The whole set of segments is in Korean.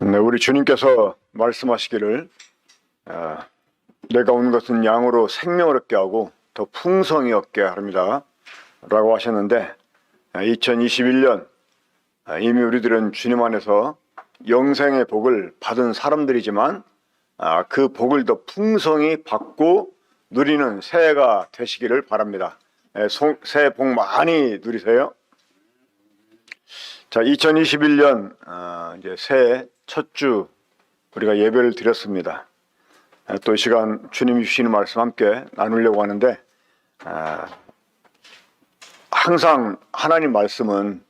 네, 우리 주님께서 말씀하시기를 내가 온 것은 양으로 생명을 얻게 하고 더 풍성히 얻게 합니다 라고 하셨는데 2021년 이미 우리들은 주님 안에서 영생의 복을 받은 사람들이지만 그 복을 더 풍성히 받고 누리는 새해가 되시기를 바랍니다. 새해 복 많이 누리세요. 자, 2021년 이제 새해 첫 주 우리가 예배를 드렸습니다. 또 이 시간 주님이 주시는 말씀 함께 나누려고 하는데 항상 하나님 말씀은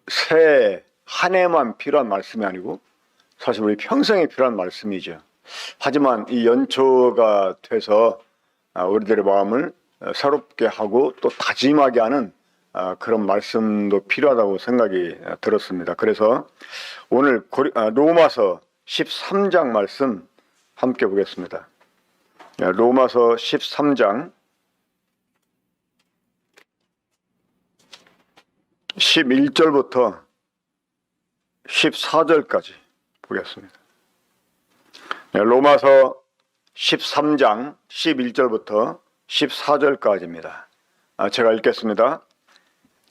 새해 한 해만 필요한 말씀이 아니고 사실 우리 평생에 필요한 말씀이죠. 하지만 이 연초가 돼서 우리들의 마음을 새롭게 하고 또 다짐하게 하는 그런 말씀도 필요하다고 생각이 들었습니다. 그래서 오늘 로마서 13장 말씀 함께 보겠습니다. 로마서 13장 11절부터 14절까지 보겠습니다. 로마서 13장 11절부터 14절까지입니다. 제가 읽겠습니다.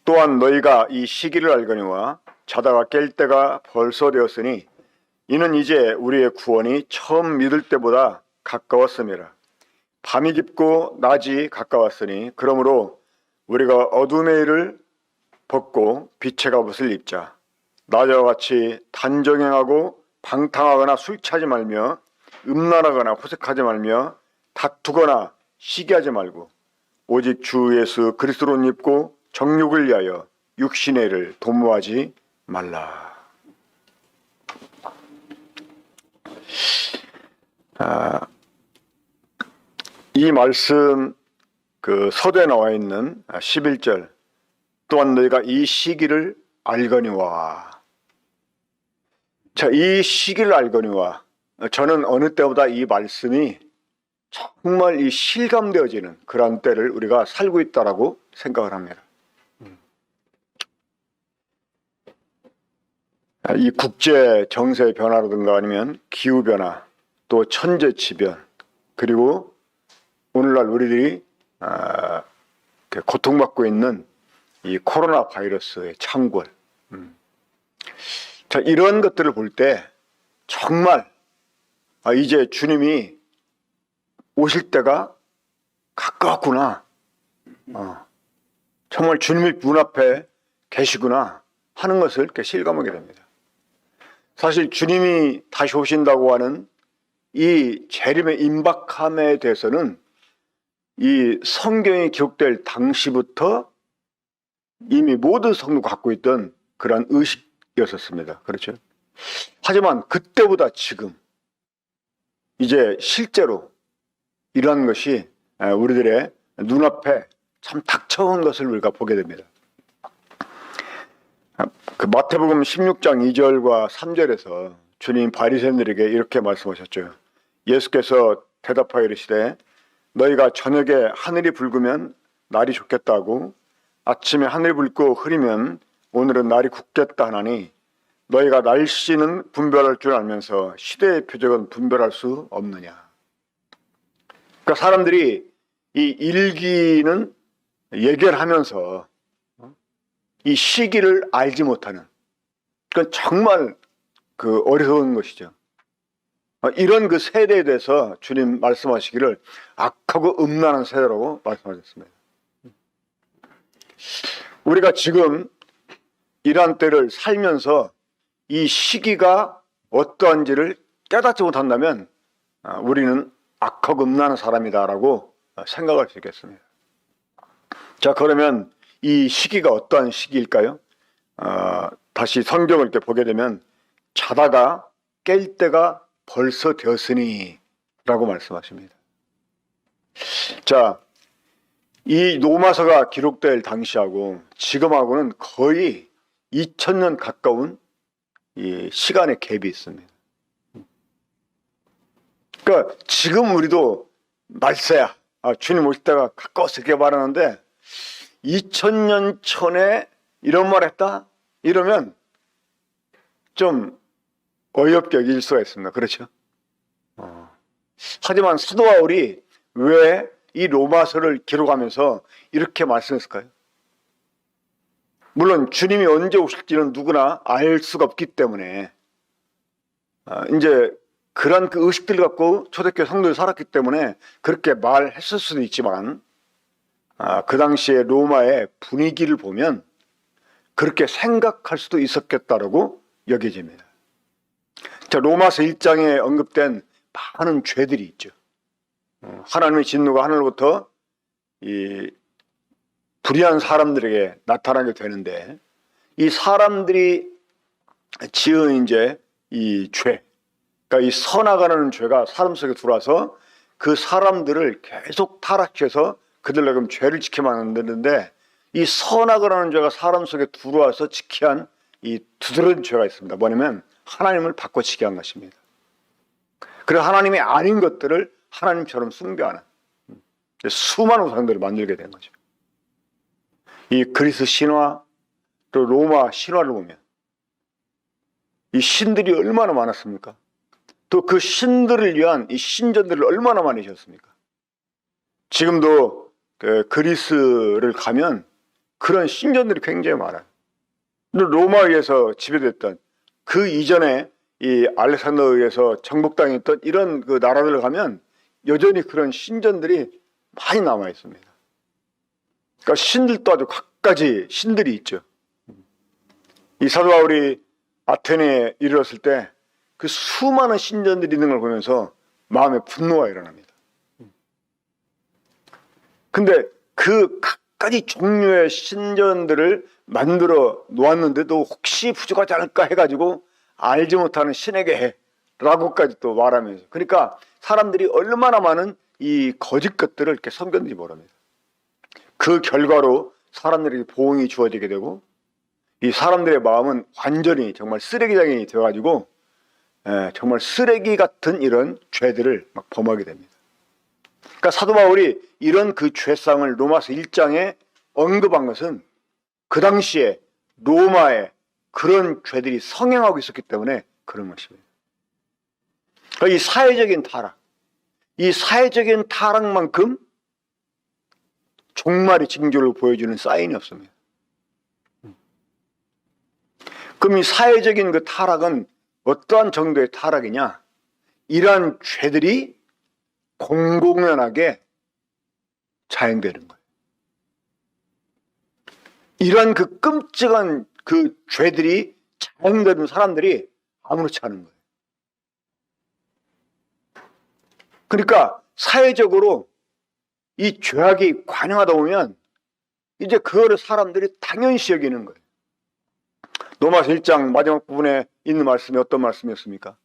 또한 너희가 이 시기를 알거니와 자다가 깰 때가 벌써 되었으니 이는 이제 우리의 구원이 처음 믿을 때보다 가까웠음이라. 밤이 깊고 낮이 가까웠으니 그러므로 우리가 어둠의 일을 벗고 빛의 갑옷을 입자. 낮과 같이 단정행하고 방탕하거나 술 취하지 말며 음란하거나 호색하지 말며 다투거나 시기하지 말고 오직 주 예수 그리스도를 옷 입고 정욕을 위하여 육신의 일을 도모하지 말라. 이 말씀 서두에 나와 있는 11절 또한 너희가 이 시기를 알거니와. 자, 이 시기를 알거니와 저는 어느 때보다 이 말씀이 정말 이 실감되어지는 그런 때를 우리가 살고 있다라고 생각을 합니다. 이 국제 정세의 변화라든가 아니면 기후변화 또 천재지변 그리고 오늘날 우리들이 고통받고 있는 이 코로나 바이러스의 창궐 자, 이런 것들을 볼 때 정말 이제 주님이 오실 때가 가까웠구나. 정말 주님이 문 앞에 계시구나 하는 것을 이렇게 실감하게 됩니다. 사실 주님이 다시 오신다고 하는 이 재림의 임박함에 대해서는 이 성경이 기록될 당시부터 이미 모든 성도가 갖고 있던 그러한 의식이었습니다. 그렇죠? 하지만 그때보다 지금 이제 실제로 이러한 것이 우리들의 눈앞에 참 닥쳐온 것을 우리가 보게 됩니다. 마태복음 16장 2절과 3절에서 주님 바리새인들에게 이렇게 말씀하셨죠. 예수께서 대답하여 이르시되 너희가 저녁에 하늘이 붉으면 날이 좋겠다고 아침에 하늘이 붉고 흐리면 오늘은 날이 굳겠다 하나니 너희가 날씨는 분별할 줄 알면서 시대의 표적은 분별할 수 없느냐. 그러니까 사람들이 이 일기는 얘기를 하면서 이 시기를 알지 못하는, 그건 정말 어리석은 것이죠. 이런 세대에 대해서 주님 말씀하시기를 악하고 음란한 세대라고 말씀하셨습니다. 우리가 지금 이러한 때를 살면서 이 시기가 어떠한지를 깨닫지 못한다면 우리는 악하고 음란한 사람이다라고 생각할 수 있겠습니다. 자, 그러면 이 시기가 어떠한 시기일까요? 다시 성경을 이렇게 보게 되면 자다가 깰 때가 벌써 되었으니 라고 말씀하십니다. 자, 이 로마서가 기록될 당시하고 지금하고는 거의 2000년 가까운 이 시간의 갭이 있습니다. 그러니까 지금 우리도 말세야, 주님 오실 때가 가까웠을 게 말하는데 2000년 전에 이런 말 했다? 이러면 좀 어이없게 여길 수가 있습니다. 그렇죠? 하지만 사도 바울이 왜 이 로마서를 기록하면서 이렇게 말씀했을까요? 물론 주님이 언제 오실지는 누구나 알 수가 없기 때문에 이제 그런 그 의식들을 갖고 초대교회 성도들이 살았기 때문에 그렇게 말했을 수도 있지만 그 당시에 로마의 분위기를 보면 그렇게 생각할 수도 있었겠다라고 여겨집니다. 자, 로마서 1장에 언급된 많은 죄들이 있죠. 하나님의 진노가 하늘로부터 이 불의한 사람들에게 나타나게 되는데 이 사람들이 지은 이제 이 죄, 그러니까 이 선악하는 죄가 사람 속에 들어와서 그 사람들을 계속 타락해서 그들로 그럼 죄를 지키면 안 되는데 이 선악을 하는 죄가 사람 속에 들어와서 지키게 한 이 두드러진 죄가 있습니다. 뭐냐면 하나님을 바꿔치기 한 것입니다. 그래서 하나님이 아닌 것들을 하나님처럼 숭배하는 수많은 우상들을 만들게 된 거죠. 이 그리스 신화 또 로마 신화를 보면 이 신들이 얼마나 많았습니까? 또 그 신들을 위한 이 신전들을 얼마나 많이 지었습니까? 지금도 그 그리스를 가면 그런 신전들이 굉장히 많아요. 로마에 의해서 지배됐던 그 이전에 이 알렉산더에 의해서 정복당했던 이런 그 나라들을 가면 여전히 그런 신전들이 많이 남아 있습니다. 그러니까 신들도 아주 갖가지 신들이 있죠. 이 사도 바울이 아테네에 이르렀을 때 그 수많은 신전들이 있는 걸 보면서 마음에 분노가 일어납니다. 근데 그 갖가지 종류의 신전들을 만들어 놓았는데도 혹시 부족하지 않을까 해가지고 알지 못하는 신에게 해 라고까지 또 말하면서, 그러니까 사람들이 얼마나 많은 이 거짓 것들을 이렇게 섬겼는지 모릅니다. 그 결과로 사람들에게 보응이 주어지게 되고 이 사람들의 마음은 완전히 정말 쓰레기장이 되어가지고 정말 쓰레기 같은 이런 죄들을 막 범하게 됩니다. 그러니까 사도 바울이 이런 그 죄상을 로마서 1장에 언급한 것은 그 당시에 로마에 그런 죄들이 성행하고 있었기 때문에 그런 것입니다. 그러니까 이 사회적인 타락, 이 사회적인 타락만큼 종말의 징조를 보여주는 사인이 없습니다. 그럼 이 사회적인 그 타락은 어떠한 정도의 타락이냐? 이러한 죄들이 공공연하게 자행되는 거예요. 이러한 그 끔찍한 그 죄들이 자행되는 사람들이 아무렇지 않은 거예요. 그러니까 사회적으로 이 죄악이 관영하다 보면 이제 그거를 사람들이 당연시 여기는 거예요. 로마서 1장 마지막 부분에 있는 말씀이 어떤 말씀이었습니까?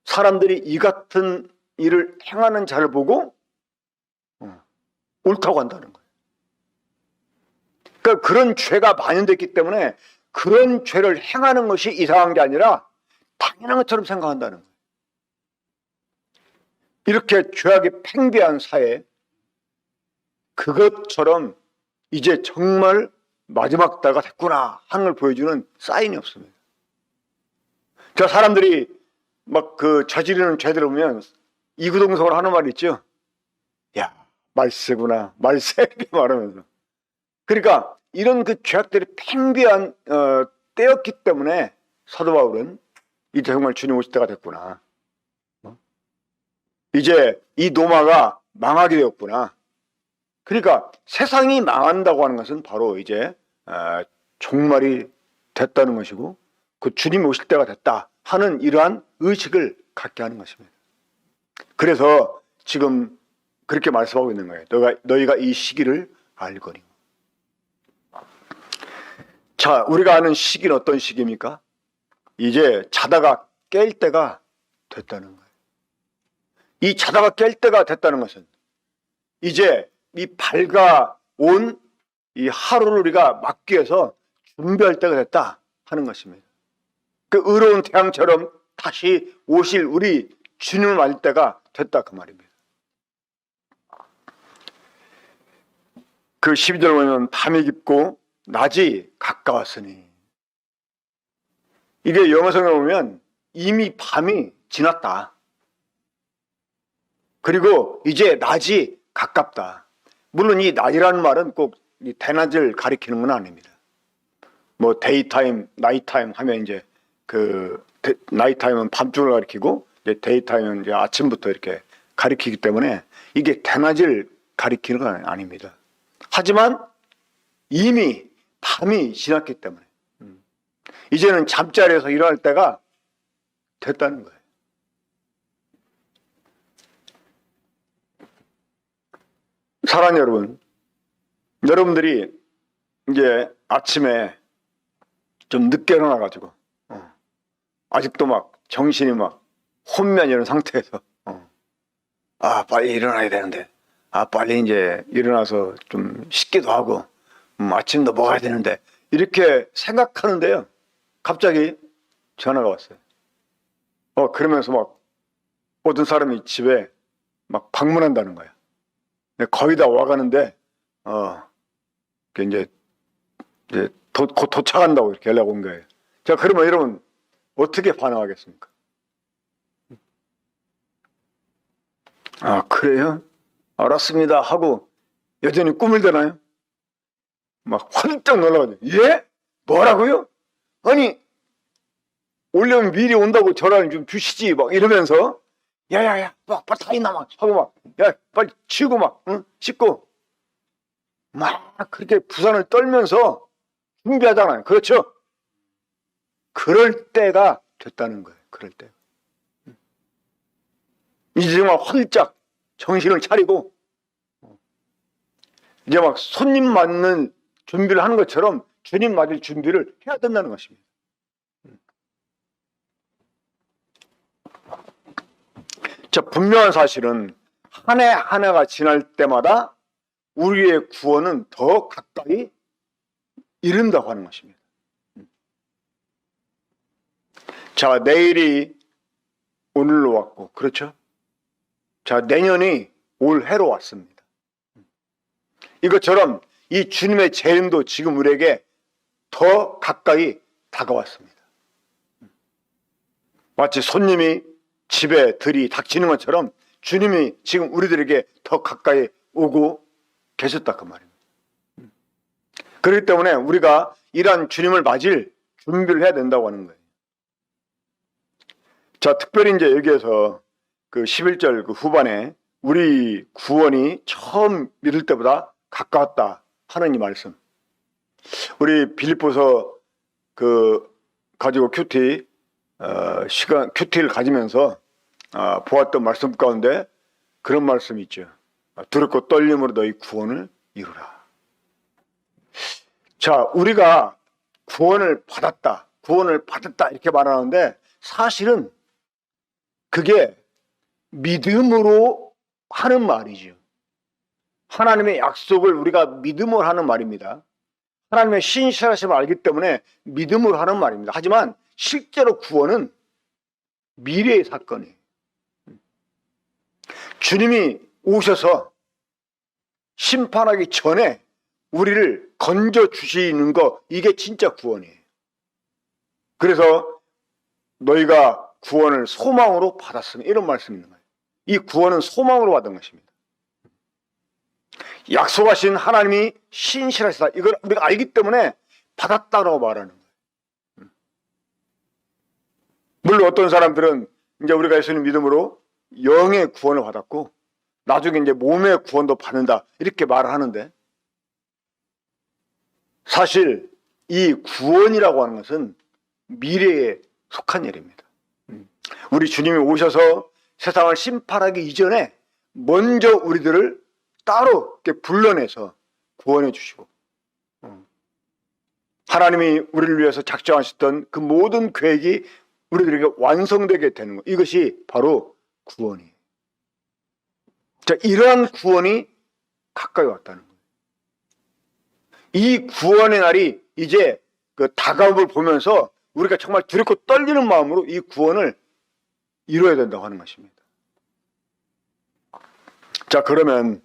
사람들이 이 같은 일을 행하는 자를 보고 옳다고 한다는 거예요. 그러니까 그런 죄가 만연됐기 때문에 그런 죄를 행하는 것이 이상한 게 아니라 당연한 것처럼 생각한다는 거예요. 이렇게 죄악이 팽배한 사회, 그것처럼 이제 정말 마지막 때가 됐구나 하는 걸 보여주는 사인이 없습니다. 저 사람들이 막 그 저지르는 죄들을 보면 이구동성으로 하는 말이 있죠. 야, 말세구나, 말세 이렇게 말하면서. 그러니까 이런 그 죄악들이 팽배한 때였기 때문에 사도 바울은 이제 정말 주님 오실 때가 됐구나. 이제 이 노마가 망하게 되었구나. 그러니까 세상이 망한다고 하는 것은 바로 이제 종말이 됐다는 것이고 그 주님이 오실 때가 됐다 하는 이러한 의식을 갖게 하는 것입니다. 그래서 지금 그렇게 말씀하고 있는 거예요. 너희가 이 시기를 알거니. 자, 우리가 아는 시기는 어떤 시기입니까? 이제 자다가 깰 때가 됐다는 거예요. 이 자다가 깰 때가 됐다는 것은 이제 이 밝아온 이 하루를 우리가 막기 위해서 준비할 때가 됐다 하는 것입니다. 그 의로운 태양처럼 다시 오실 우리 주님을 맞을 때가 됐다 그 말입니다. 그 12절 보면 밤이 깊고 낮이 가까웠으니, 이게 영어성에 보면 이미 밤이 지났다. 그리고 이제 낮이 가깝다. 물론 이 낮이라는 말은 꼭 이 대낮을 가리키는 건 아닙니다. 뭐 데이타임, 나이타임 하면 이제 나이타임은 밤중을 가리키고 이제 데이타임은 이제 아침부터 이렇게 가리키기 때문에 이게 대낮을 가리키는 건 아닙니다. 하지만 이미 밤이 지났기 때문에 이제는 잠자리에서 일어날 때가 됐다는 거예요. 사랑하는 여러분, 여러분들이 이제 아침에 좀 늦게 일어나가지고 아직도 막 정신이 막 혼미한 이런 상태에서 빨리 일어나야 되는데 빨리 이제 일어나서 좀 씻기도 하고 아침도 먹어야 되는데 이렇게 생각하는데요, 갑자기 전화가 왔어요. 그러면서 막 어떤 사람이 집에 막 방문한다는 거야. 거의 다 와가는데 이제 곧 도착한다고 이렇게 연락 온 거예요. 자, 그러면 여러분 어떻게 반응하겠습니까? 그래요? 알았습니다 하고 여전히 꿈을 대나요? 막 활짝 놀라가지고, 예? 뭐라고요? 아니, 오려면 미리 온다고 전화를 좀 주시지, 막 이러면서, 야야야, 막 빨리 다 있나 막 하고 막, 야 빨리 치우고 막, 씻고 막 그렇게 부산을 떨면서 준비하잖아요. 그렇죠? 그럴 때가 됐다는 거예요. 그럴 때. 이제 정말 활짝 정신을 차리고 이제 막 손님 맞는 준비를 하는 것처럼 주님 맞을 준비를 해야 된다는 것입니다. 자, 분명한 사실은 한 해 한 해가 지날 때마다 우리의 구원은 더 가까이 이른다고 하는 것입니다. 자, 내일이 오늘로 왔고, 그렇죠? 자, 내년이 올해로 왔습니다. 이것처럼 이 주님의 재림도 지금 우리에게 더 가까이 다가왔습니다. 마치 손님이 집에 들이 닥치는 것처럼 주님이 지금 우리들에게 더 가까이 오고 계셨다 그 말입니다. 그렇기 때문에 우리가 이러한 주님을 맞을 준비를 해야 된다고 하는 거예요. 자, 특별히 이제 여기에서 그 11절 그 후반에 우리 구원이 처음 믿을 때보다 가까웠다 하는 이 말씀. 우리 빌립보서 가지고 큐티를 가지면서 보았던 말씀 가운데 그런 말씀이 있죠. 두렵고 떨림으로 너희 구원을 이루라. 자, 우리가 구원을 받았다 이렇게 말하는데 사실은 그게 믿음으로 하는 말이죠. 하나님의 약속을 우리가 믿음으로 하는 말입니다. 하나님의 신실하심을 알기 때문에 믿음으로 하는 말입니다. 하지만 실제로 구원은 미래의 사건이에요. 주님이 오셔서 심판하기 전에 우리를 건져 주시는 거, 이게 진짜 구원이에요. 그래서 너희가 구원을 소망으로 받았으면, 이런 말씀이 있는 거예요. 이 구원은 소망으로 받은 것입니다. 약속하신 하나님이 신실하시다, 이걸 우리가 알기 때문에 받았다라고 말하는 거예요. 물론 어떤 사람들은 이제 우리가 예수님 믿음으로 영의 구원을 받았고 나중에 이제 몸의 구원도 받는다 이렇게 말을 하는데, 사실 이 구원이라고 하는 것은 미래에 속한 일입니다. 우리 주님이 오셔서 세상을 심판하기 이전에 먼저 우리들을 따로 이렇게 불러내서 구원해 주시고, 하나님이 우리를 위해서 작정하셨던 그 모든 계획이 우리들에게 완성되게 되는 것, 이것이 바로 구원이에요. 자, 이러한 구원이 가까이 왔다는 거예요. 이 구원의 날이 이제 그 다가옴을 보면서 우리가 정말 두렵고 떨리는 마음으로 이 구원을 이루어야 된다고 하는 것입니다. 자, 그러면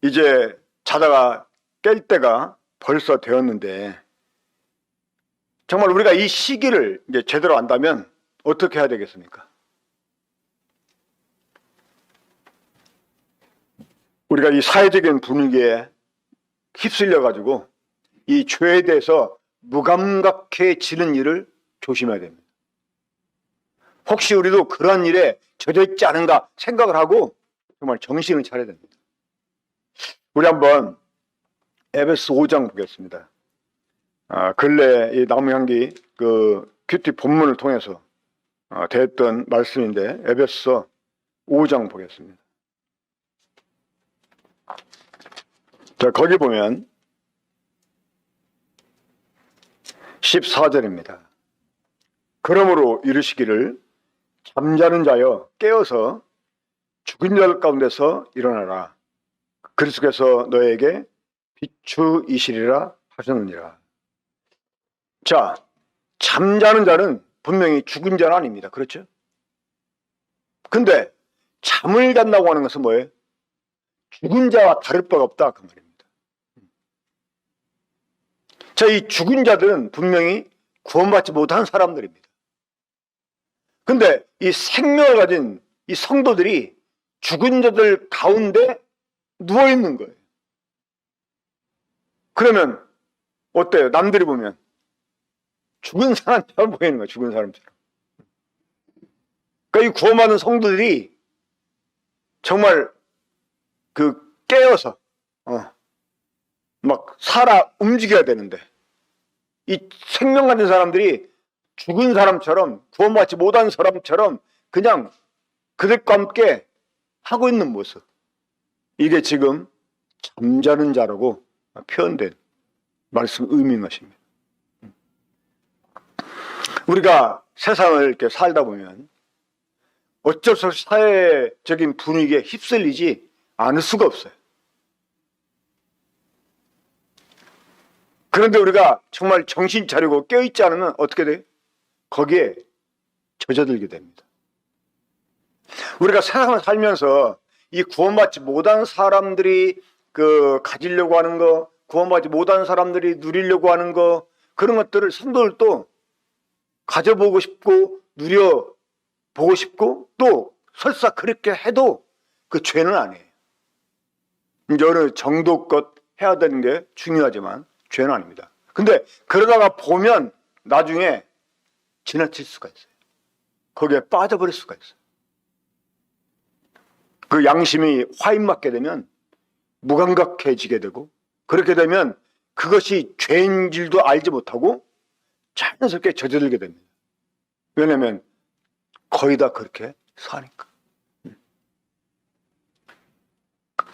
이제 자다가 깰 때가 벌써 되었는데, 정말 우리가 이 시기를 이제 제대로 안다면 어떻게 해야 되겠습니까? 우리가 이 사회적인 분위기에 휩쓸려 가지고 이 죄에 대해서 무감각해지는 일을 조심해야 됩니다. 혹시 우리도 그런 일에 젖어 있지 않은가 생각을 하고 정말 정신을 차려야 됩니다. 우리 한번 에베소 5장 보겠습니다. 근래 이 나무향기 그 큐티 본문을 통해서 됐던 말씀인데 에베소 5장 보겠습니다. 자, 거기 보면 14절입니다. 그러므로 이르시기를 잠자는 자여 깨어서 죽은 자 가운데서 일어나라. 그리스도께서 너에게 비추이시리라 하셨느니라. 자, 잠자는 자는 분명히 죽은 자는 아닙니다. 그렇죠? 근데 잠을 잔다고 하는 것은 뭐예요? 죽은 자와 다를 바가 없다 그 말입니다. 자, 이 죽은 자들은 분명히 구원받지 못한 사람들입니다. 근데 이 생명을 가진 이 성도들이 죽은 자들 가운데 누워 있는 거예요. 그러면 어때요? 남들이 보면 죽은 사람처럼 보이는 거예요. 죽은 사람처럼. 그러니까 이 구원받은 성도들이 정말 그 깨어서 막 살아 움직여야 되는데 이 생명 가진 사람들이 죽은 사람처럼 구원받지 못한 사람처럼 그냥 그들과 함께 하고 있는 모습, 이게 지금 잠자는 자라고 표현된 말씀 의미인 것입니다. 우리가 세상을 이렇게 살다 보면 어쩔 수 없이 사회적인 분위기에 휩쓸리지 않을 수가 없어요. 그런데 우리가 정말 정신 차리고 깨어있지 않으면 어떻게 돼요? 거기에 젖어들게 됩니다. 우리가 세상을 살면서 이 구원받지 못한 사람들이 가지려고 하는 거, 구원받지 못한 사람들이 누리려고 하는 거, 그런 것들을 성도들도 가져보고 싶고 누려보고 싶고 또 설사 그렇게 해도 그 죄는 아니에요. 이제 어느 정도껏 해야 되는 게 중요하지만 죄는 아닙니다. 근데 그러다가 보면 나중에 지나칠 수가 있어요. 거기에 빠져버릴 수가 있어요. 그 양심이 화인맞게 되면 무감각해지게 되고, 그렇게 되면 그것이 죄인 줄도 알지 못하고 자연스럽게 젖어들게 됩니다. 왜냐하면 거의 다 그렇게 사니까.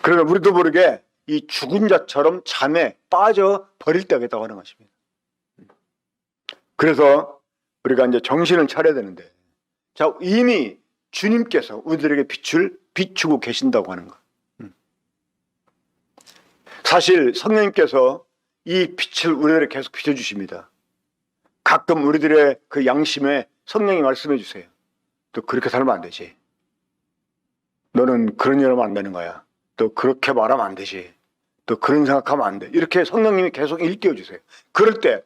그러면 우리도 모르게 이 죽은 자처럼 잠에 빠져버릴 때가 있다고 하는 것입니다. 그래서 우리가 이제 정신을 차려야 되는데, 자, 이미 주님께서 우리들에게 빛을 비추고 계신다고 하는 것. 사실 성령님께서 이 빛을 우리들에게 계속 비춰주십니다. 가끔 우리들의 그 양심에 성령이 말씀해 주세요. 또 그렇게 살면 안 되지. 너는 그런 일 하면 안 되는 거야. 또 그렇게 말하면 안 되지. 또 그런 생각하면 안 돼. 이렇게 성령님이 계속 일깨워 주세요. 그럴 때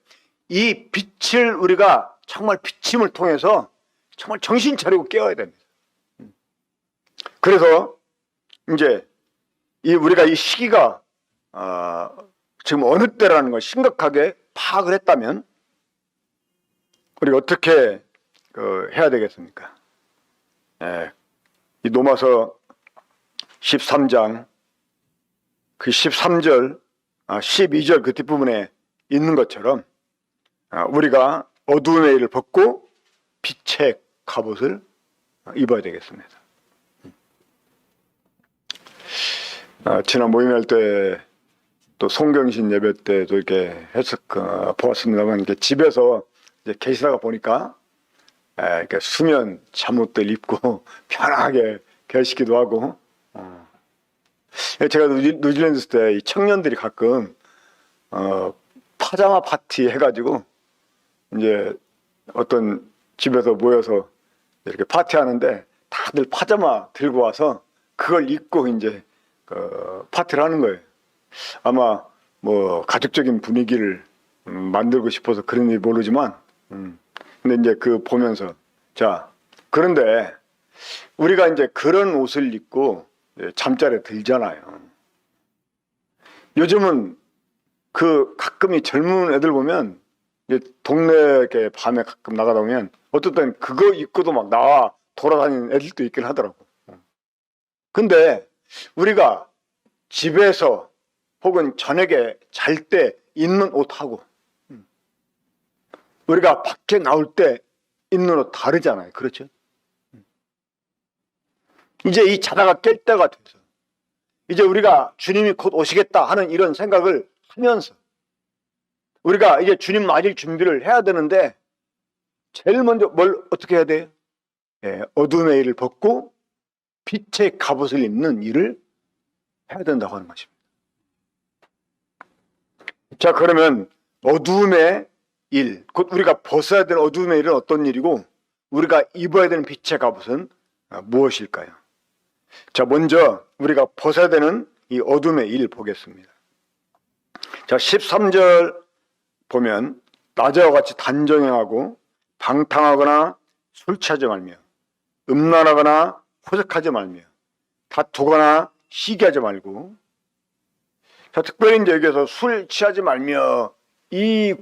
이 빛을 우리가 정말 비침을 통해서 정말 정신 차리고 깨워야 됩니다. 그래서 이제 우리가 이 시기가 지금 어느 때라는 걸 심각하게 파악을 했다면 우리가 어떻게 해야 되겠습니까? 이 로마서 13장 그 13절, 12절 그 뒷부분에 있는 것처럼 우리가 어두움의 일을 벗고 빛의 갑옷을 입어야 되겠습니다. 지난 모임할 때 또 송경신 예배 때도 이렇게 보았습니다만, 이렇게 집에서 이제 계시다가 보니까 이렇게 수면 잠옷들 입고 편하게 계시기도 하고, 제가 뉴질랜드 있을 때 이 청년들이 가끔 파자마 파티 해가지고 이제 어떤 집에서 모여서 이렇게 파티하는데 다들 파자마 들고 와서 그걸 입고 이제 파티를 하는 거예요. 아마 뭐 가족적인 분위기를 만들고 싶어서 그런지 모르지만, 근데 이제 보면서 자, 그런데 우리가 이제 그런 옷을 입고 잠자리에 들잖아요. 요즘은 그 가끔 이 젊은 애들 보면 동네 이렇게 밤에 가끔 나가다 보면 어떤 때는 그거 입고도 막 나와 돌아다니는 애들도 있긴 하더라고. 근데 우리가 집에서 혹은 저녁에 잘 때 입는 옷하고 우리가 밖에 나올 때 입는 옷 다르잖아요. 그렇죠? 이제 이 자다가 깰 때가 돼서 이제 우리가 주님이 곧 오시겠다 하는 이런 생각을 하면서 우리가 이제 주님 맞을 준비를 해야 되는데 제일 먼저 뭘 어떻게 해야 돼요? 어둠의 일을 벗고 빛의 갑옷을 입는 일을 해야 된다고 하는 것입니다. 자, 그러면 어둠의 일, 곧 우리가 벗어야 되는 어둠의 일은 어떤 일이고 우리가 입어야 되는 빛의 갑옷은 무엇일까요? 자, 먼저 우리가 벗어야 되는 이 어둠의 일 보겠습니다. 자, 13절 보면 낮에와 같이 단정행하고 방탕하거나 술 취하지 말며 음란하거나 호색하지 말며 다투거나 시기하지 말고. 자, 특별히 이제 여기서 술 취하지 말며 이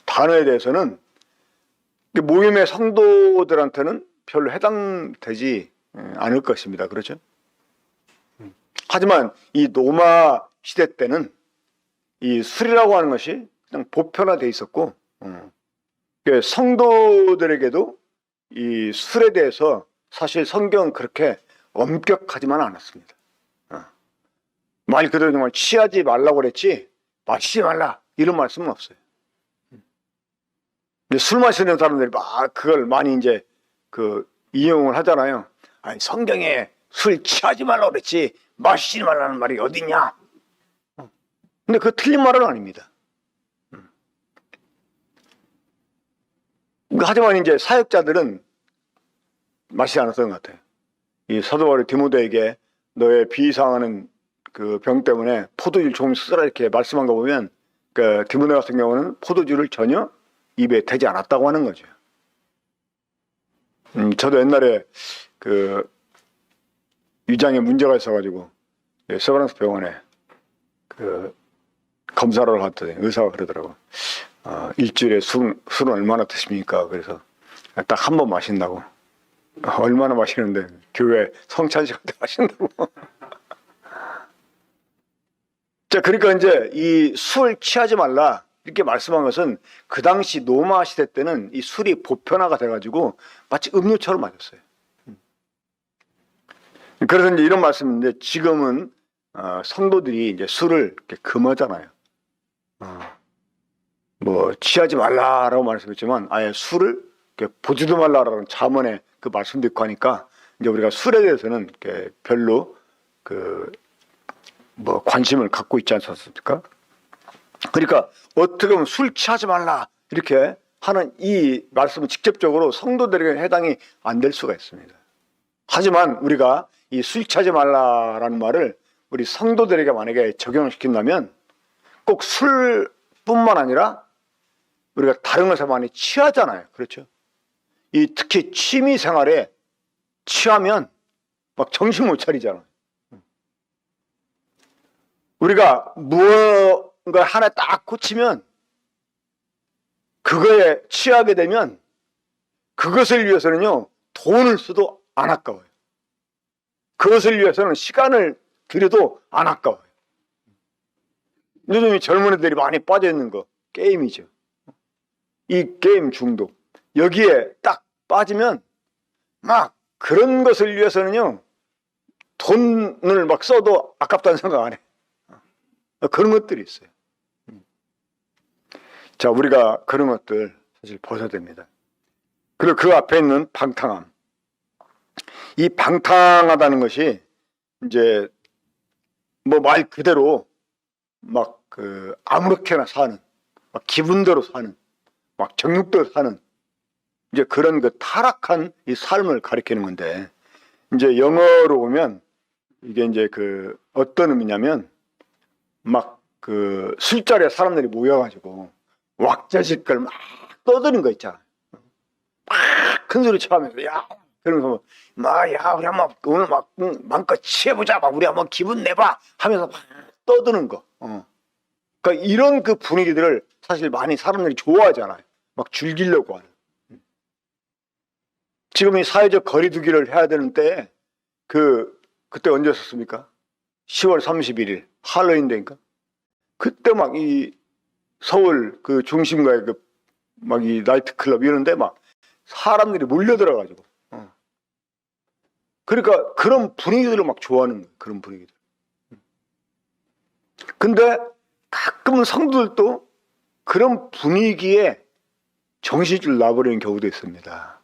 단어에 대해서는 모임의 성도들한테는 별로 해당되지 않을 것입니다. 그렇죠? 하지만 이 로마 시대 때는 이 술이라고 하는 것이 그냥 보편화되어 있었고 성도들에게도 이 술에 대해서 사실 성경은 그렇게 엄격하지만 않았습니다. 말 그대로 정말 취하지 말라고 그랬지 마시지 말라 이런 말씀은 없어요. 술 마시는 사람들이 막 그걸 많이 이제 이용을 하잖아요. 아니, 성경에 술 취하지 말라고 그랬지 마시지 말라는 말이 어딨냐? 근데 그거 틀린 말은 아닙니다. 하지만 이제 사역자들은 마시지 않았던 것 같아요. 이 사도 바울이 디모데에게 너의 비상하는 그 병 때문에 포도주를 조금 쓰라 이렇게 말씀한 거 보면 디모데 같은 경우는 포도주를 전혀 입에 대지 않았다고 하는 거죠. 저도 옛날에 위장에 문제가 있어가지고 세브란스 병원에 검사를 갔더니 의사가 그러더라고. 일주일에 술은 얼마나 드십니까? 그래서 딱 한 번 마신다고. 얼마나 마시는데 교회 성찬 시간 때 마신다고. 자, 그러니까 이제 이 술 취하지 말라 이렇게 말씀한 것은 그 당시 로마 시대 때는 이 술이 보편화가 돼가지고 마치 음료처럼 마셨어요. 그래서 이제 이런 말씀인데 지금은 성도들이 이제 술을 이렇게 금하잖아요. 뭐 취하지 말라라고 말씀했지만 아예 술을 이렇게 보지도 말라라는 잠언의 그 말씀도 있고 하니까 이제 우리가 술에 대해서는 이렇게 별로 관심을 갖고 있지 않습니까? 그러니까 어떻게 보면 술 취하지 말라 이렇게 하는 이 말씀은 직접적으로 성도들에게 해당이 안 될 수가 있습니다. 하지만 우리가 이 술 취하지 말라라는 말을 우리 성도들에게 만약에 적용을 시킨다면 꼭 술뿐만 아니라 우리가 다른 것에 많이 취하잖아요. 그렇죠? 특히 취미 생활에 취하면 막 정신 못 차리잖아요. 우리가 무언가 하나 딱 꽂히면 그거에 취하게 되면 그것을 위해서는요 돈을 써도 안 아까워요. 그것을 위해서는 시간을 들여도 안 아까워요. 요즘 이 젊은 애들이 많이 빠져있는 거 게임이죠. 이 게임 중독 여기에 딱 빠지면 막 그런 것을 위해서는요 돈을 막 써도 아깝다는 생각 안 해. 그런 것들이 있어요. 자, 우리가 그런 것들 사실 벗어야 됩니다. 그리고 그 앞에 있는 방탕함. 이 방탕하다는 것이 이제 뭐 말 그대로 막 아무렇게나 사는, 막 기분대로 사는, 막 정욕대로 사는 이제 그런 타락한 이 삶을 가리키는 건데 이제 영어로 보면 이게 이제 어떤 의미냐면 막 술자리에 사람들이 모여가지고 왁자지껄 막 떠드는 거 있잖아. 큰 소리 쳐가면서 야 그러면서 막 야 우리 한번 오늘 막 마음껏 취해보자 막 우리 한번 기분 내봐 하면서 막 떠드는 거. 그러니까 이런 그 분위기들을 사실 많이 사람들이 좋아하잖아요. 막 즐기려고 하는. 지금 이 사회적 거리두기를 해야 되는 때 그때 언제였습니까? 10월 31일 할로윈 데인가? 그때 막 이 서울 그 중심가의 그 막 이 나이트클럽 이런데 막 사람들이 몰려들어가지고 그러니까 그런 분위기들을 막 좋아하는 거예요. 그런 분위기들. 근데 가끔은 성도들도 그런 분위기에 정신줄 놔버리는 경우도 있습니다.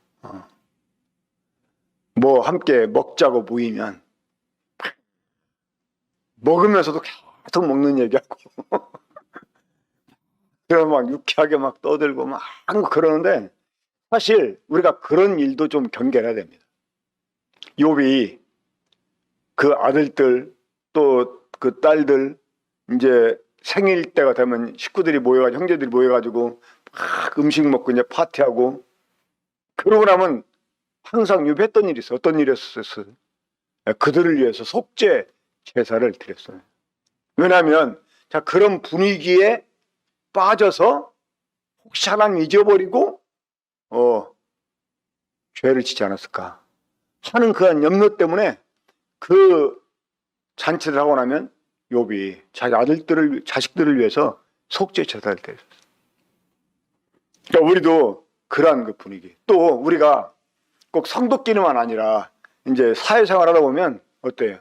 뭐 함께 먹자고 모이면 먹으면서도 계속 먹는 얘기하고 그래서 막 유쾌하게 막 떠들고 막 그러는데 사실 우리가 그런 일도 좀 경계해야 됩니다. 욥이 그 아들들 또 그 딸들 이제 생일 때가 되면 식구들이 모여가지고 형제들이 모여가지고 막 음식 먹고 이제 파티하고 그러고 나면 항상 욥이 했던 일이 있어요. 어떤 일이었어요? 그들을 위해서 속죄 제사를 드렸어요. 왜냐하면 자 그런 분위기에 빠져서 혹시 하나님 잊어버리고 죄를 짓지 않았을까 하는 그한 염려 때문에 그 잔치를 하고 나면 욥이 자기 자식들을 위해서 속죄 제사를 드렸어요. 그러니까 우리도 그러한 그 분위기. 또 우리가 꼭 성도끼리만 아니라 이제 사회생활 하다 보면 어때요?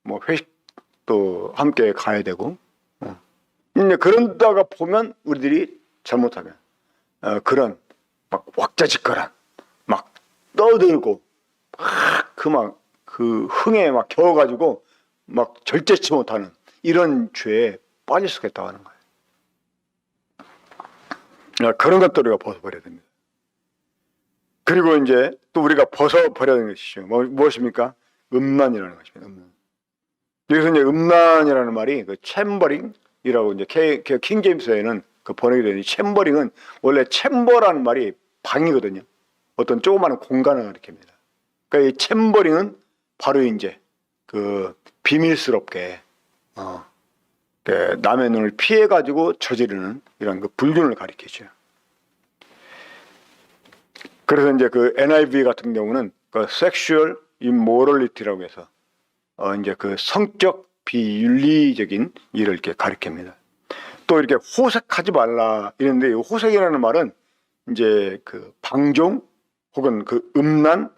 뭐 회식도 함께 가야 되고 이제 그런다가 보면 우리들이 잘못하면 그런 막 왁자지껄한 막 떠들고 막 그 흥에 막 겨워가지고 막 절제치 못하는 이런 죄에 빠질 수가 있다고 하는 거예요. 그런 것들을 우리가 벗어버려야 됩니다. 그리고 이제 또 우리가 벗어버려야 하는 것이죠. 무엇입니까? 음란이라는 것입니다. 음란. 여기서 이제 음란이라는 말이 그 챔버링이라고 이제 킹 제임스에는 그 번역이 되는 챔버링은 원래 챔버라는 말이 방이거든요. 어떤 조그마한 공간을 가리킵니다. 그러니까 이 챔버링은 바로 이제 그 비밀스럽게 남의 눈을 피해 가지고 저지르는 이런 그 불륜을 가리키죠. 그래서 이제 그 NIV 같은 경우는 그 sexual immorality라고 해서 이제 그 성적 비윤리적인 일을 이렇게 가리킵니다. 또 이렇게 호색하지 말라 이랬는데 이 호색이라는 말은 이제 그 방종 혹은 그 음란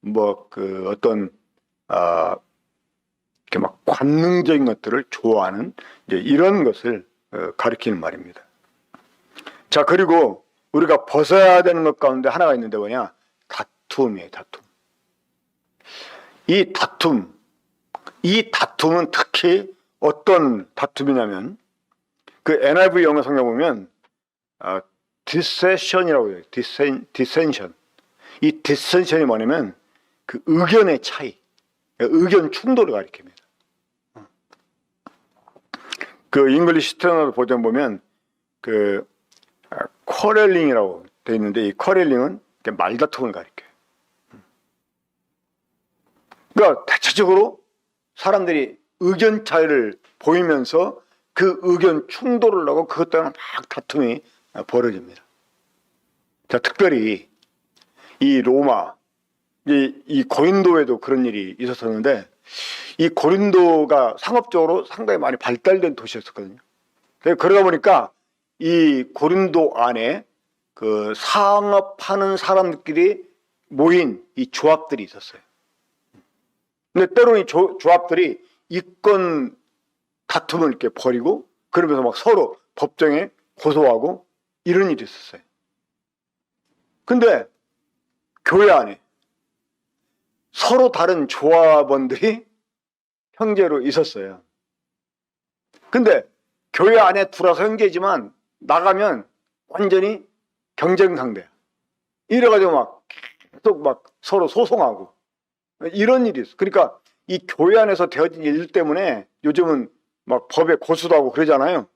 뭐 그 어떤 이렇게 막 관능적인 것들을 좋아하는 이제 이런 것을 가리키는 말입니다. 자 그리고 우리가 벗어야 되는 것 가운데 하나가 있는데 뭐냐? 다툼이에요. 다툼. 이 다툼은 특히 어떤 다툼이냐면 그 NIV 영어 성경 보면 dissension이라고 해요. dissension. 이 dissension이 뭐냐면 그 의견의 차이, 의견 충돌을 가리킵니다. 그 잉글리시 스탠더드 버전 보면 그 쿼렐링이라고 되어 있는데 이 쿼렐링은 말다툼을 가리켜요. 그러니까 대체적으로 사람들이 의견 차이를 보이면서 그 의견 충돌을 하고 그것 때문에 막 다툼이 벌어집니다. 자, 특별히 이 로마, 이 고린도에도 그런 일이 있었었는데 이 고린도가 상업적으로 상당히 많이 발달된 도시였었거든요. 그러다 보니까 이 고린도 안에 그 상업하는 사람들끼리 모인 이 조합들이 있었어요. 근데 때로는 이 조합들이 이권 다툼을 이렇게 벌이고 그러면서 막 서로 법정에 고소하고 이런 일이 있었어요. 근데 교회 안에 서로 다른 조합원들이 형제로 있었어요. 근데 교회 안에 들어서 형제지만 나가면 완전히 경쟁 상대야. 이래가지고 막 계속 막 서로 소송하고 이런 일이 있어. 그러니까 이 교회 안에서 되어진 일 때문에 요즘은 막 법에 고소도 하고 그러잖아요.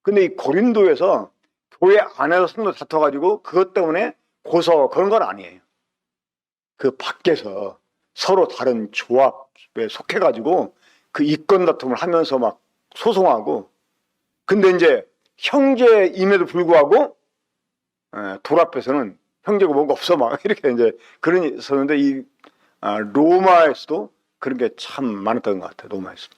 근데 이 고린도에서 교회 안에서 성도 다퉈가지고 그것 때문에 고소하고 그런 건 아니에요. 그 밖에서 서로 다른 조합에 속해가지고 그 이권 다툼을 하면서 막 소송하고, 근데 이제 형제임에도 불구하고 돌 앞에서는 형제가 뭐가 없어 막 이렇게 이제 그런 게 있었는데, 이 로마에서도 그런 게 참 많았던 것 같아요. 로마에서.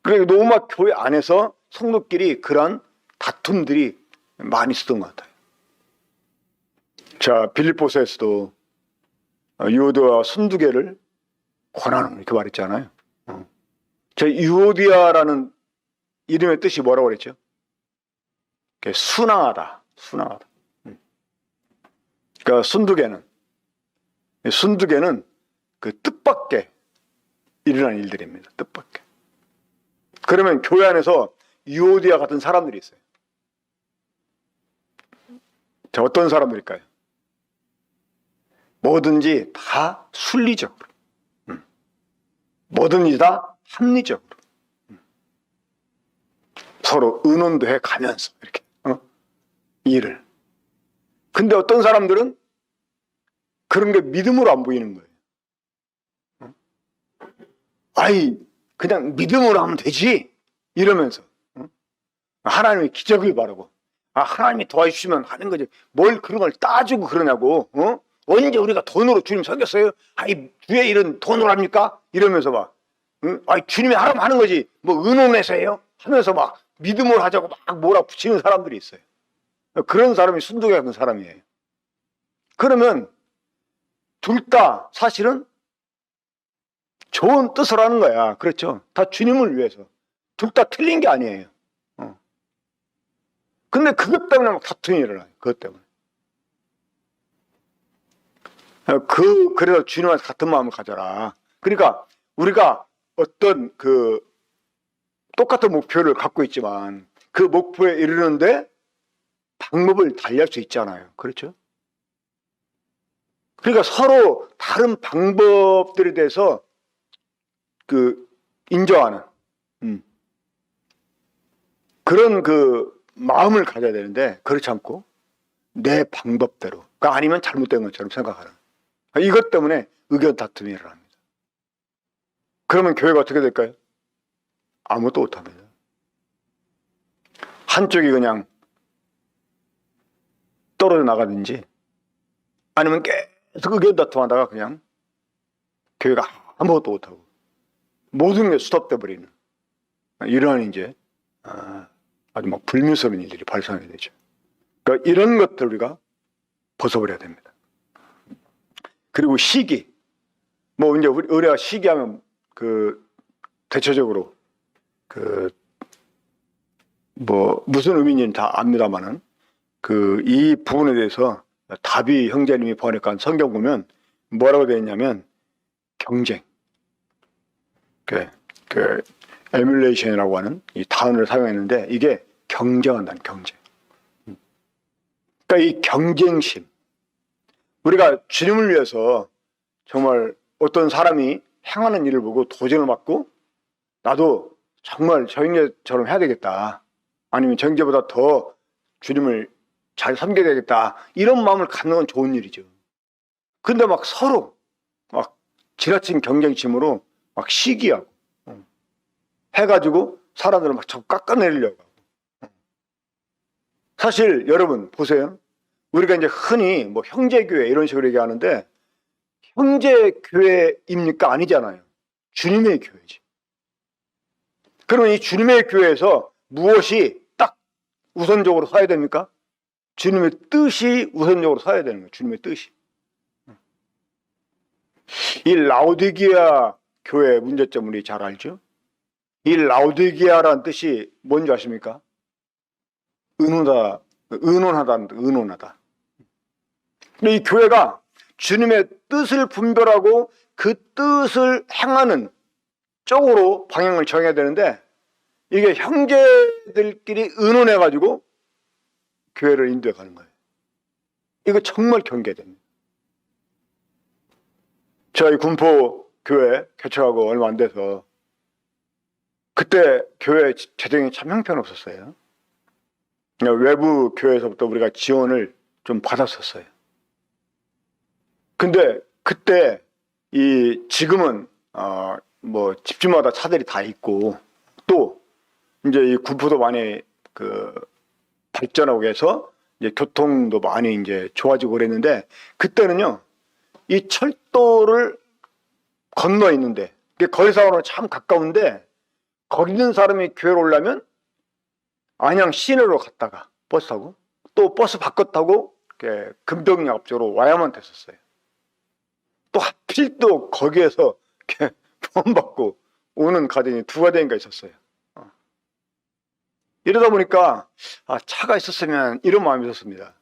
그러니까 로마 교회 안에서 성도끼리 그런 다툼들이 많이 있었던 것 같아요. 자, 빌립보서에서도 유오디아와 순두개를 권하는 이렇게 말했잖아요. 저 유오디아라는 이름의 뜻이 뭐라고 그랬죠? 순항하다, 순항하다. 그러니까 순두개는 그 뜻밖의 일어난 일들입니다. 뜻밖의. 그러면 교회 안에서 유오디아 같은 사람들이 있어요. 자, 어떤 사람들일까요? 뭐든지 다 순리적으로, 뭐든지 다 합리적으로, 서로 의논도 해 가면서 이렇게 일을. 근데 어떤 사람들은 그런 게 믿음으로 안 보이는 거예요. 아이, 그냥 믿음으로 하면 되지 이러면서 하나님의 기적을 바라고, 하나님이 도와주시면 하는 거지, 뭘 그런 걸 따지고 그러냐고. 언제 우리가 돈으로 주님 섬겼어요? 아이, 주의 일은 돈으로 합니까? 이러면서 막, 아이, 주님이 하라면 하는 거지, 뭐 의논해서 해요? 하면서 막 믿음으로 하자고 막 몰아붙이는 사람들이 있어요. 그런 사람이 순두개 같은 사람이에요. 그러면 둘 다 사실은 좋은 뜻을 하는 거야. 그렇죠? 다 주님을 위해서. 둘 다 틀린 게 아니에요. 근데 그것 때문에 막 다툼이 일어나요. 그것 때문에. 그래서 주님한테 같은 마음을 가져라. 그러니까 우리가 어떤 똑같은 목표를 갖고 있지만 그 목표에 이르는데 방법을 달리할 수 있잖아요. 그렇죠? 그러니까 서로 다른 방법들에 대해서 인정하는 그런 마음을 가져야 되는데, 그렇지 않고 내 방법대로, 아니면 잘못된 것처럼 생각하는, 이것 때문에 의견 다툼이 일어납니다. 그러면 교회가 어떻게 될까요? 아무것도 못합니다. 한쪽이 그냥 떨어져 나가든지, 아니면 계속 의견 다툼하다가 그냥 교회가 아무것도 못하고 모든 게 스톱돼 버리는, 이러한 이제 아주 막 불미스러운 일들이 발생하게 되죠. 그러니까 이런 것들 우리가 벗어버려야 됩니다. 그리고 시기, 뭐 이제 우리가 시기하면 대체적으로 뭐 무슨 의미인지는 다 압니다만은 이 부분에 대해서 다비 형제님이 번역한 성경 보면 뭐라고 되어 있냐면 경쟁, 에뮬레이션이라고 하는 이 단어를 사용했는데, 이게 경쟁한다는, 경쟁. 그러니까 이 경쟁심, 우리가 주님을 위해서 정말 어떤 사람이 행하는 일을 보고 도전을 받고 나도 정말 저 형제처럼 해야 되겠다, 아니면 저 형제보다 더 주님을 잘 섬겨야 되겠다, 이런 마음을 갖는 건 좋은 일이죠. 근데 막 서로 막 지나친 경쟁심으로 막 시기하고 해가지고 사람들을 막 자꾸 깎아내리려고 하고. 사실 여러분 보세요. 우리가 이제 흔히 뭐 형제교회 이런 식으로 얘기하는데, 형제교회입니까? 아니잖아요. 주님의 교회지. 그러면 이 주님의 교회에서 무엇이 딱 우선적으로 서야 됩니까? 주님의 뜻이 우선적으로 서야 되는 거예요. 주님의 뜻이. 이 라오디게아 교회의 문제점 우리 잘 알죠? 이 라오디게아라는 뜻이 뭔지 아십니까? 의논하다는 뜻, 의논하다. 이 교회가 주님의 뜻을 분별하고 그 뜻을 행하는 쪽으로 방향을 정해야 되는데, 이게 형제들끼리 의논해가지고 교회를 인도해 가는 거예요. 이거 정말 경계됩니다. 저희 군포 교회 개척하고 얼마 안 돼서 그때 교회 재정이 참 형편없었어요. 외부 교회에서부터 우리가 지원을 좀 받았었어요. 근데 그때 지금은 뭐 집집마다 차들이 다 있고 또 이제 이 구포도 많이 발전하고 해서 이제 교통도 많이 이제 좋아지고 그랬는데 그때는요 이 철도를 건너 있는데 거리상으로는 참 가까운데 거기 있는 사람이 교회로 오려면 안양 시내로 갔다가 버스 타고 또 버스 바꿔 타고 금병역 앞쪽으로 와야만 됐었어요. 또 하필 또 거기에서 보험받고 오는 가정이 두 가정인가 있었어요. 이러다 보니까 차가 있었으면 이런 마음이 있었습니다.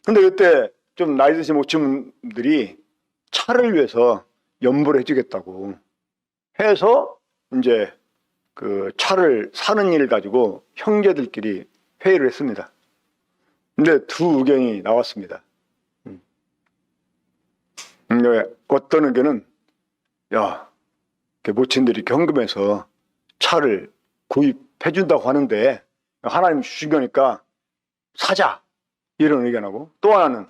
근데 그때 좀 나이 드신 목치분들이 차를 위해서 연보를 해주겠다고 해서 이제 차를 사는 일 가지고 형제들끼리 회의를 했습니다. 근데 두 의견이 나왔습니다. 어떤 의견은 모친들이 현금에서 차를 구입해준다고 하는데 하나님 주신 거니까 사자 이런 의견하고, 또 하나는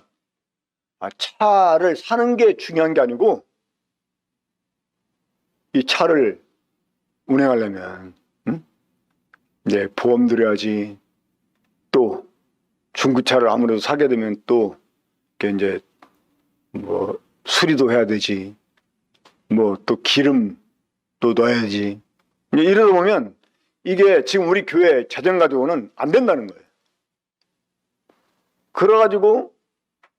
차를 사는 게 중요한 게 아니고 이 차를 운행하려면 이제 보험 들여야지, 또 중고차를 아무래도 사게 되면 또 이제 뭐 수리도 해야 되지, 뭐 또 기름 또 넣어야지. 이제 이러다 보면 이게 지금 우리 교회 재정 가지고는 안 된다는 거예요. 그래가지고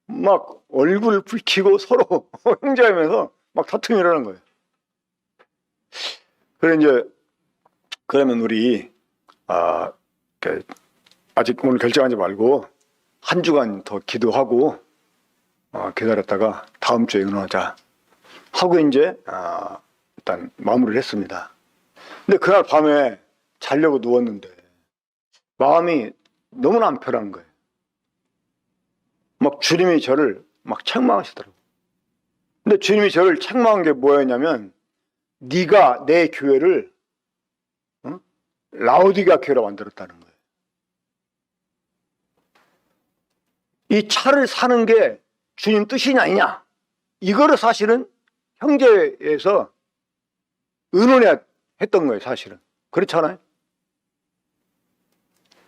막 얼굴 붉히고 서로 형제하면서 막 다툼이 일어나는 거예요. 그래 이제 그러면 우리 아직 오늘 결정하지 말고 한 주간 더 기도하고 기다렸다가 다음 주에 의논하자 하고 이제 일단 마무리를 했습니다. 근데 그날 밤에 자려고 누웠는데 마음이 너무나 안 편한 거예요. 막 주님이 저를 막 책망하시더라고요. 근데 주님이 저를 책망한 게 뭐였냐면, 네가 내 교회를 라오디게아 교회로 만들었다는 거예요. 이 차를 사는 게 주님 뜻이냐 아니냐, 이거를 사실은 형제에서 의논해야 했던 거예요. 사실은 그렇잖아요.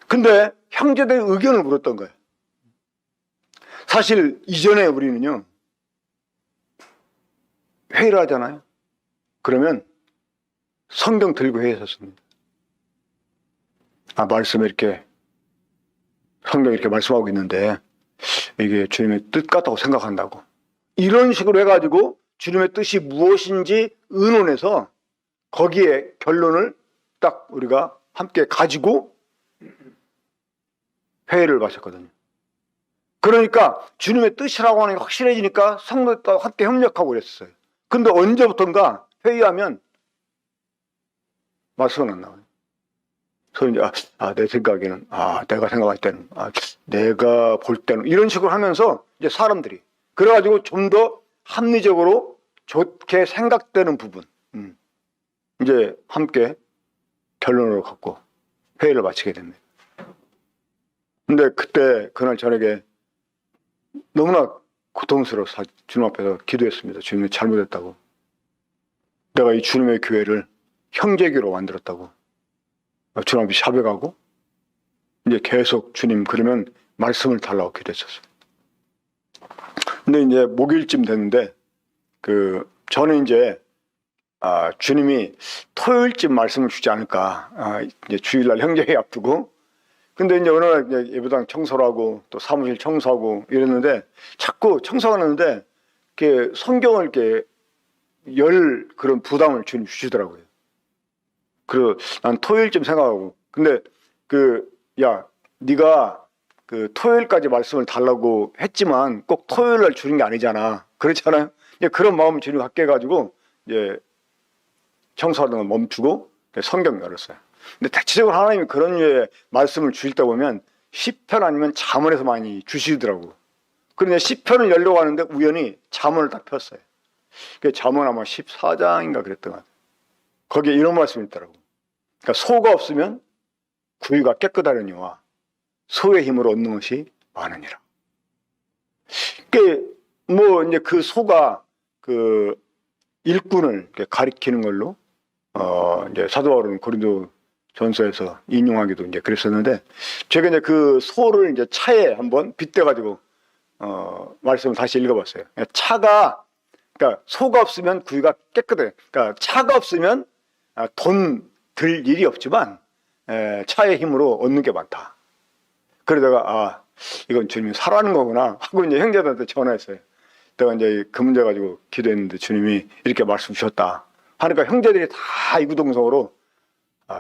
근데 형제들의 의견을 물었던 거예요. 사실 이전에 우리는요 회의를 하잖아요. 그러면 성경 들고 회의했었습니다. 말씀에 이렇게 성경에 이렇게 말씀하고 있는데 이게 주님의 뜻 같다고 생각한다고, 이런 식으로 해가지고 주님의 뜻이 무엇인지 의논해서 거기에 결론을 딱 우리가 함께 가지고 회의를 마쳤거든요. 그러니까 주님의 뜻이라고 하는 게 확실해지니까 성도들과 함께 협력하고 그랬어요. 근데 언제부턴가 회의하면 말씀은 안 나와요. 그래서 이제 내 생각에는, 내가 생각할 때는, 내가 볼 때는, 이런 식으로 하면서 이제 사람들이 그래가지고 좀 더 합리적으로 좋게 생각되는 부분 이제 함께 결론을 갖고 회의를 마치게 됩니다. 근데 그날 저녁에 너무나 고통스러워서 주님 앞에서 기도했습니다. 주님이 잘못했다고, 내가 이 주님의 교회를 형제교로 만들었다고 주님 앞에 자백하고, 이제 계속 주님 그러면 말씀을 달라고 기도했었어요. 근데 이제 목요일쯤 됐는데 저는 이제 주님이 토요일쯤 말씀을 주지 않을까, 이제 주일날 형제회 앞두고. 근데 이제 어느 날 예배당 청소를 하고 또 사무실 청소하고 이랬는데 자꾸 청소하는데 이렇게 성경을 이렇게 열 그런 부담을 주님 주시더라고요. 그리고 난 토요일쯤 생각하고, 근데 네가 토요일까지 말씀을 달라고 했지만 꼭 토요일날 주는 게 아니잖아, 그렇잖아요. 그런 마음을 주님 갖게 해가지고 이제 청소하던 걸 멈추고 성경 열었어요. 근데 대체적으로 하나님이 그런 류의 말씀을 주실 때 보면 시편 아니면 잠언에서 많이 주시더라고. 그런데 시편을 열려고 하는데 우연히 잠언을 딱 폈어요. 잠언 아마 14장인가 그랬던 것 같아요. 거기에 이런 말씀이 있더라고. 그러니까 소가 없으면 구유가 깨끗하려니와 소의 힘으로 얻는 것이 많으니라. 뭐 이제 그 소가 그 일꾼을 가리키는 걸로 이제 사도 바울은 고린도 전서에서 인용하기도 이제 그랬었는데, 제가 이제 그 소를 이제 차에 한번 빗대가지고 말씀을 다시 읽어봤어요. 그러니까 소가 없으면 구유가 깨끗해. 그러니까 차가 없으면 돈 들 일이 없지만 차의 힘으로 얻는 게 많다. 그러다가 이건 주님이 사라는 거구나 하고 이제 형제들한테 전화했어요. 내가 이제 그 문제 가지고 기도했는데 주님이 이렇게 말씀 주셨다 하니까 형제들이 다 이구동성으로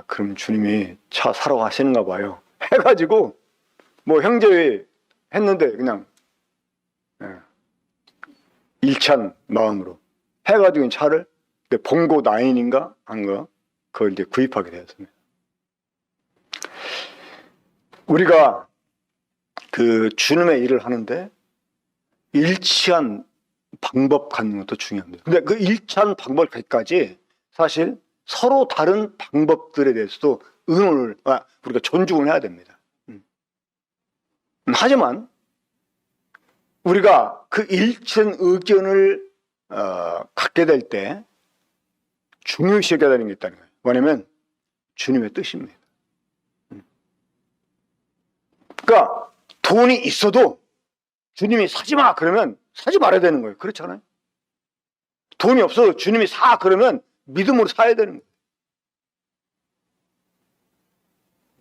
그럼 주님이 차 사러 가시는가 봐요 해가지고 뭐 형제회 했는데 그냥 일찬 마음으로 해가지고 차를 봉고 9인가 한 거 그걸 이제 구입하게 되었습니다. 우리가 그 주님의 일을 하는데 일치한 방법 갖는 것도 중요합니다. 근데 그 일치한 방법까지 사실 서로 다른 방법들에 대해서도 의논을 우리가 존중을 해야 됩니다. 하지만 우리가 그 일치한 의견을 갖게 될 때 중요시 여겨야 되는 게 있다는 거예요. 뭐냐면 주님의 뜻입니다. 그러니까 돈이 있어도 주님이 사지 마 그러면 사지 말아야 되는 거예요. 그렇잖아요. 돈이 없어도 주님이 사 그러면 믿음으로 사야 되는 거예요.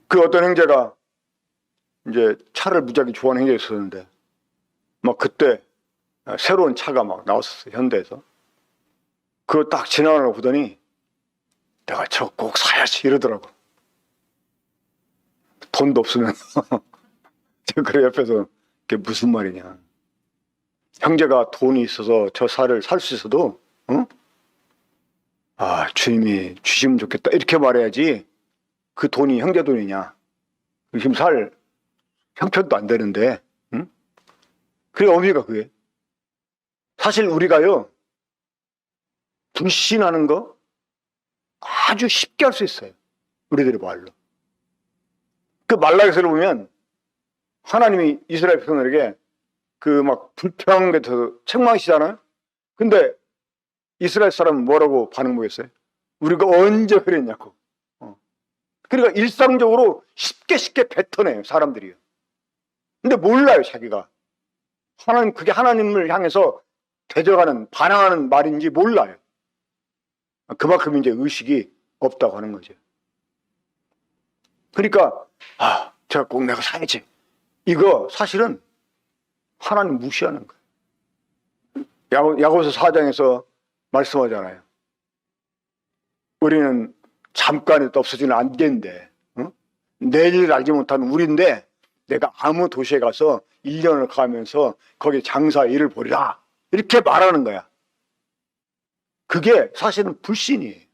그 어떤 형제가 이제 차를 무지하게 좋아하는 형제가 있었는데 막 그때 새로운 차가 막 나왔었어요. 현대에서. 그거 딱 지나가려고 보더니 내가 저거 꼭 사야지 이러더라고. 돈도 없으면. 그래 옆에서 그게 무슨 말이냐. 형제가 돈이 있어서 저 차를 살 수 있어도 주님이 주시면 좋겠다 이렇게 말해야지 그 돈이 형제 돈이냐. 지금 살 형편도 안 되는데. 그게 의미가 그게. 사실 우리가요 불신하는 거 아주 쉽게 할 수 있어요. 우리들의 말로. 그 말라기서를 보면 하나님이 이스라엘 백성들에게 그 막 불평 같아서 책망하시잖아요. 근데 이스라엘 사람은 뭐라고 반응하겠어요? 우리가 언제 그랬냐고. 그러니까 일상적으로 쉽게 뱉어내요 사람들이요. 근데 몰라요 자기가. 그게 하나님을 향해서 대적하는 반항하는 말인지 몰라요. 그만큼 이제 의식이 없다고 하는 거죠. 그러니까 제가 꼭 내가 사야지. 이거 사실은 하나님 무시하는 거예요. 야고보서 4장에서 말씀하잖아요. 우리는 잠깐에 없어지는 안개인데 내일을 알지 못하는 우리인데 내가 아무 도시에 가서 1년을 가면서 거기 장사 일을 보리라 이렇게 말하는 거야. 그게 사실은 불신이에요.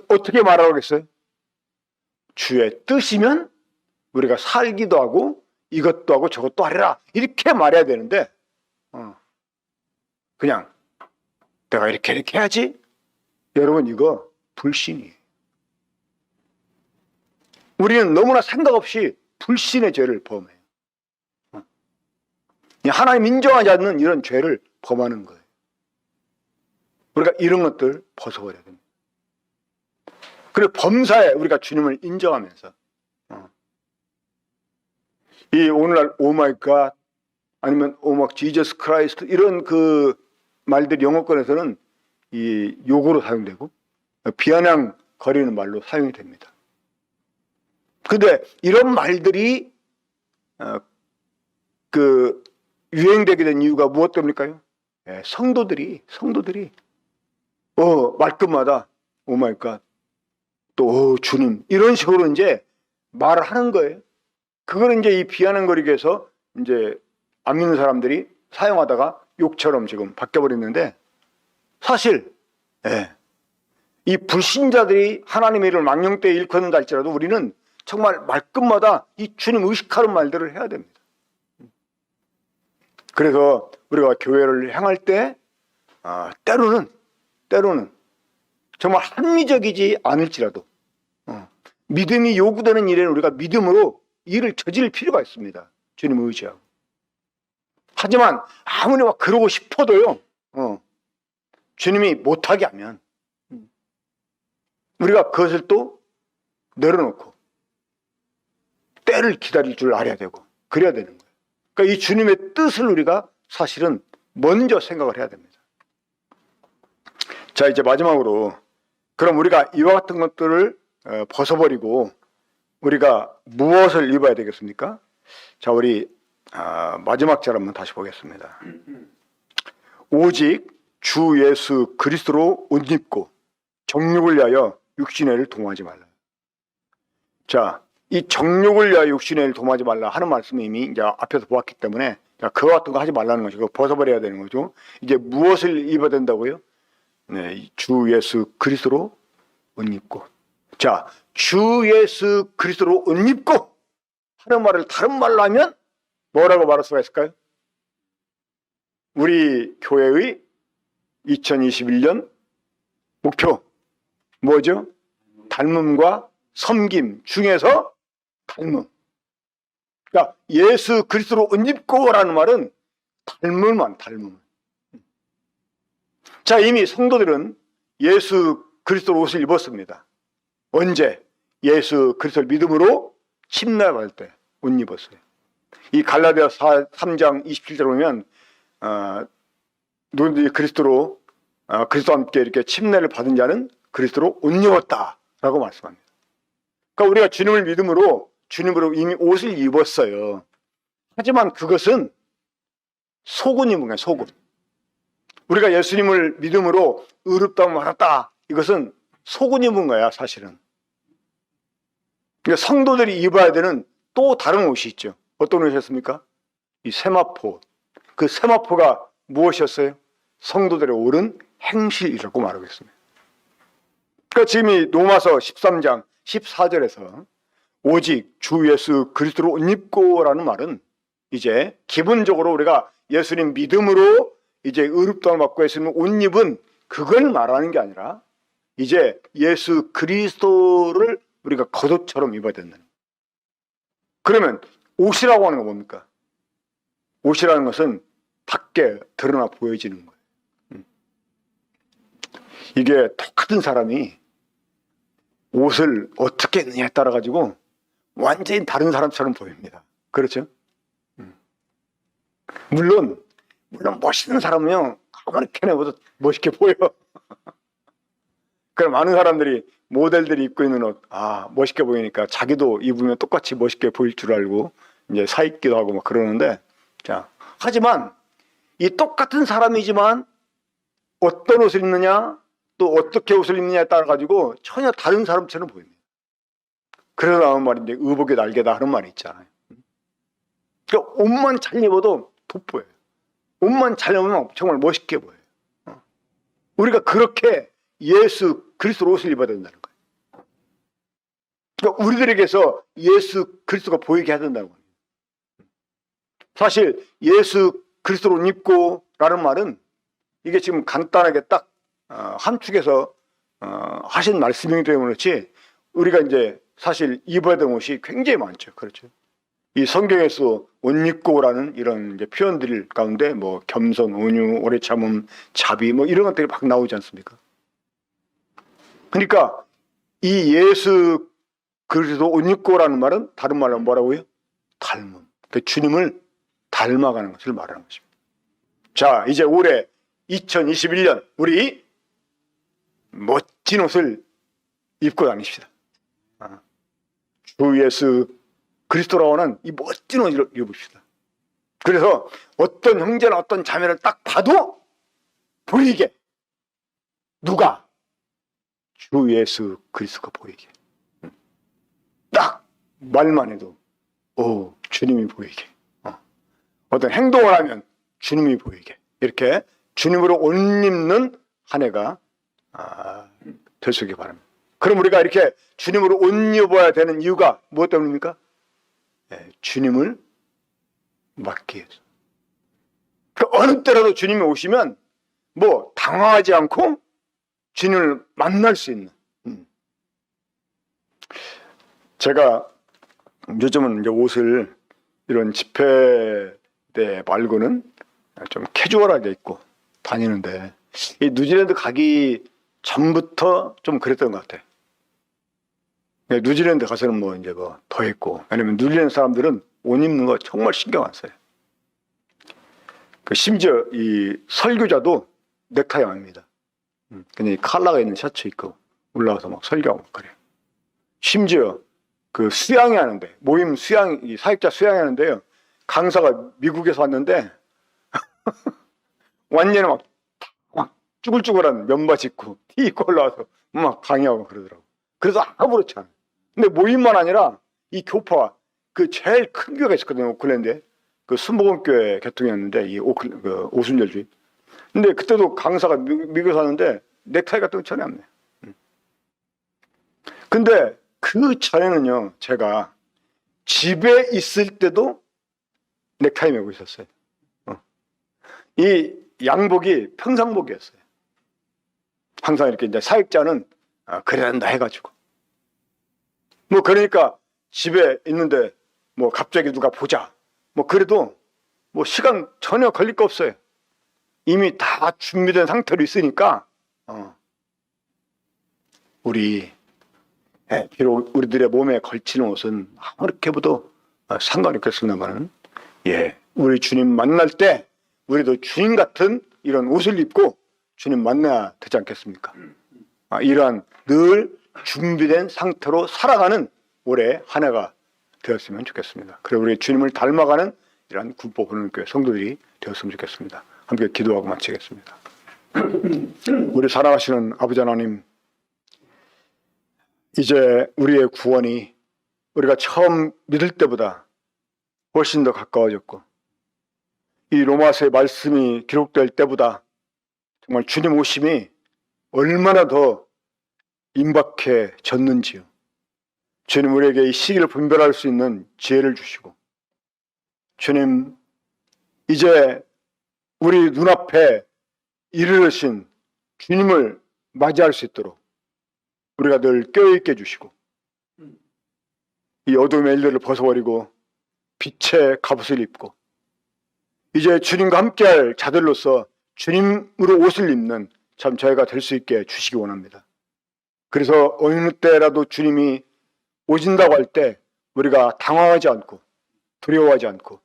어떻게 말하겠어요? 주의 뜻이면 우리가 살기도 하고 이것도 하고 저것도 하리라 이렇게 말해야 되는데 그냥 내가 이렇게 해야지. 여러분 이거 불신이에요. 우리는 너무나 생각 없이 불신의 죄를 범해요. 하나님 인정하지 않는 이런 죄를 범하는 거예요. 우리가 이런 것들 벗어버려야 됩니다. 그리고 범사에 우리가 주님을 인정하면서 이 오늘날 오마이 갓 아니면 오막 지저스 크라이스트 이런 그 말들이 영어권에서는 이 욕으로 사용되고 비아냥 거리는 말로 사용이 됩니다. 근데 이런 말들이 그 유행되게 된 이유가 무엇 때문일까요? 성도들이 말끝마다 오마이 갓 또 주님 이런 식으로 이제 말을 하는 거예요. 그걸 이제 이 비아냥거리기 위해서 이제 안 믿는 사람들이 사용하다가 욕처럼 지금 바뀌어버렸는데 사실 이 불신자들이 하나님의 이름을 망령되이 일컫는다 할지라도 우리는 정말 말끝마다 이 주님 의식하는 말들을 해야 됩니다. 그래서 우리가 교회를 향할 때 때로는 정말 합리적이지 않을지라도 믿음이 요구되는 일에는 우리가 믿음으로 일을 저지를 필요가 있습니다. 주님을 의지하고. 하지만 아무리 막 그러고 싶어도요, 주님이 못하게 하면 우리가 그것을 또 내려놓고 때를 기다릴 줄 알아야 되고 그래야 되는 거예요. 그러니까 이 주님의 뜻을 우리가 사실은 먼저 생각을 해야 됩니다. 자, 이제 마지막으로 그럼 우리가 이와 같은 것들을 벗어버리고 우리가 무엇을 입어야 되겠습니까? 자, 우리 마지막 절 한번 다시 보겠습니다. 오직 주 예수 그리스도로 옷 입고 정욕을 위하여 육신의 일을 동하지 말라. 자, 이 정욕을 위하여 육신의 일을 동하지 말라 하는 말씀이 이미 이제 앞에서 보았기 때문에 그와 같은 거 하지 말라는 것이고 벗어버려야 되는 거죠. 이제 무엇을 입어야 된다고요? 네, 주 예수 그리스도로 옷 입고. 자, 주 예수 그리스도로 옷 입고 하는 말을 다른 말로 하면 뭐라고 말할 수가 있을까요? 우리 교회의 2021년 목표 뭐죠? 닮음과 섬김 중에서 닮음. 그러니까 예수 그리스도로 옷 입고라는 말은 닮음. 자, 이미 성도들은 예수 그리스도로 옷을 입었습니다. 언제? 예수 그리스도를 믿음으로 침례받을 때 옷 입었어요. 이 갈라디아 3장 27절 보면 누구든지 그리스도와 함께 이렇게 침례를 받은 자는 그리스도로 옷 입었다라고 말씀합니다. 그러니까 우리가 주님을 믿음으로 주님으로 이미 옷을 입었어요. 하지만 그것은 속은 입은 거예요. 속은. 우리가 예수님을 믿음으로 의롭다함을 받았다. 이것은 속은 입은 거야, 사실은. 그러니까 성도들이 입어야 되는 또 다른 옷이 있죠. 어떤 옷이었습니까? 이 세마포. 그 세마포가 무엇이었어요? 성도들의 옳은 행실이라고 말하고 있습니다. 그러니까 지금 이 로마서 13장 14절에서 오직 주 예수 그리스도로 옷 입고라는 말은 이제 기본적으로 우리가 예수님 믿음으로 이제 의롭다함을 받고 예수님 옷 입은 그걸 말하는 게 아니라 이제 예수 그리스도를 우리가 겉옷처럼 입어야 된다는 거예요. 그러면 옷이라고 하는 건 뭡니까? 옷이라는 것은 밖에 드러나 보여지는 거예요. 이게 똑같은 사람이 옷을 어떻게 했느냐에 따라 가지고 완전히 다른 사람처럼 보입니다. 그렇죠? 물론 멋있는 사람은요 아무리 캐내봐도 멋있게 보여. 그럼 많은 사람들이 모델들이 입고 있는 옷, 멋있게 보이니까 자기도 입으면 똑같이 멋있게 보일 줄 알고 이제 사 입기도 하고 막 그러는데, 자, 하지만 이 똑같은 사람이지만 어떤 옷을 입느냐, 또 어떻게 옷을 입느냐에 따라 가지고 전혀 다른 사람처럼 보입니다. 그래서 나온 말이 이제 의복의 날개다 하는 말이 있잖아요. 그러니까 옷만 잘 입어도 돋보여요. 옷만 잘 입으면 정말 멋있게 보여요. 우리가 그렇게 예수 그리스도 옷을 입어야 된다는 거예요. 그러니까 우리들에게서 예수 그리스도가 보이게 해야 된다는 거예요. 사실 예수 그리스도로 옷 입고라는 말은 이게 지금 간단하게 딱 함축해서 하신 말씀이기 때문에 그렇지 우리가 이제 사실 입어야 되는 옷이 굉장히 많죠. 그렇죠. 이 성경에서 옷 입고라는 이런 이제 표현들 가운데 뭐 겸손, 온유, 오래 참음, 자비 뭐 이런 것들이 막 나오지 않습니까? 그러니까 이 예수 그리스도 옷 입고라는 말은 다른 말로 뭐라고요? 닮음. 그러니까 주님을 닮아가는 것을 말하는 것입니다. 자, 이제 올해 2021년 우리 멋진 옷을 입고 다니십시다. 주 예수 그리스도라고 하는 이 멋진 옷을 입읍시다. 그래서 어떤 형제나 어떤 자매를 딱 봐도 보이게, 누가? 주 예수 그리스도가 보이게. 딱 말만 해도 주님이 보이게. 어떤 행동을 하면 주님이 보이게. 이렇게 주님으로 옷 입는 한 해가 되시기 바랍니다. 그럼 우리가 이렇게 주님으로 옷 입어야 되는 이유가 무엇 때문입니까? 주님을 맡기 위해서. 그러니까 어느 때라도 주님이 오시면 뭐 당황하지 않고 주님을 만날 수 있는. 제가 요즘은 이제 옷을 이런 집회 때 말고는 좀 캐주얼하게 입고 다니는데, 이 뉴질랜드 가기 전부터 좀 그랬던 것 같아요. 뉴질랜드 가서는 뭐 이제 뭐 더 했고, 왜냐면 뉴질랜드 사람들은 옷 입는 거 정말 신경 안 써요. 심지어 이 설교자도 넥타이 안 합니다. 그냥 칼라가 있는 셔츠 입고 올라와서 막 설교하고 그래요. 심지어 그 수양회 하는데, 모임 수양, 이 사역자 수양회 하는데요, 강사가 미국에서 왔는데 완전히 막 쭈글쭈글한 면바지 입고 티 입고 올라와서 막 강의하고 그러더라고. 그래서 아무렇지 않아. 근데 모임만 아니라 이 교파, 그 제일 큰 교회가 있었거든요, 오클랜드에. 그 순복음교회 개통이었는데, 이 그 오순절주의. 근데 그때도 강사가 미국에서 왔는데 넥타이 같은 거 전혀 안 해요. 근데 그 전에는요, 제가 집에 있을 때도 넥타이 메고 있었어요. 이 양복이 평상복이었어요. 항상 이렇게 이제 사역자는 그래야 한다 해가지고. 뭐 그러니까 집에 있는데 뭐 갑자기 누가 보자. 뭐 그래도 뭐 시간 전혀 걸릴 거 없어요. 이미 다 준비된 상태로 있으니까, 비록 우리들의 몸에 걸치는 옷은 아무렇게 봐도 상관이 없겠습니다만은, 우리 주님 만날 때 우리도 주님 같은 이런 옷을 입고 주님 만나야 되지 않겠습니까? 이러한 늘 준비된 상태로 살아가는 올해 한 해가 되었으면 좋겠습니다. 그리고 우리 주님을 닮아가는 이러한 군포 보는교회 성도들이 되었으면 좋겠습니다. 함께 기도하고 마치겠습니다. 우리 사랑하시는 아버지 하나님, 이제 우리의 구원이 우리가 처음 믿을 때보다 훨씬 더 가까워졌고, 이 로마서의 말씀이 기록될 때보다 정말 주님 오심이 얼마나 더 임박해졌는지요. 주님, 우리에게 이 시기를 분별할 수 있는 지혜를 주시고, 주님, 이제 우리 눈앞에 이르르신 주님을 맞이할 수 있도록 우리가 늘 깨어있게 해주시고, 이 어둠의 일들을 벗어버리고 빛의 갑옷을 입고 이제 주님과 함께할 자들로서 주님으로 옷을 입는 참 저희가 될 수 있게 주시기 원합니다. 그래서 어느 때라도 주님이 오신다고 할 때 우리가 당황하지 않고 두려워하지 않고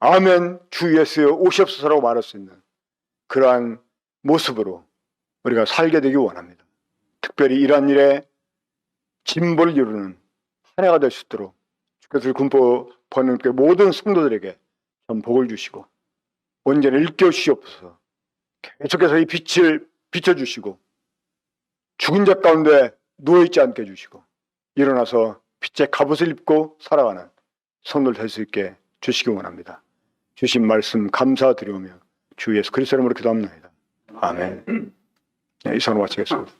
아멘 주 예수여 오시옵소서라고 말할 수 있는 그러한 모습으로 우리가 살게 되기 원합니다. 특별히 이러한 일에 진보를 이루는 한 해가 될 수 있도록 주께서 군포 번영교회 모든 성도들에게 참 복을 주시고 온전히 일깨우시옵소서. 계속해서 이 빛을 비춰주시고 죽은 자 가운데 누워있지 않게 해주시고 일어나서 빛의 갑옷을 입고 살아가는 성도들 될 수 있게 주시기 원합니다. 주신 말씀 감사드리오며 주 예수 그리스도 이름으로 기도합니다. 아멘. 이상으로 마치겠습니다.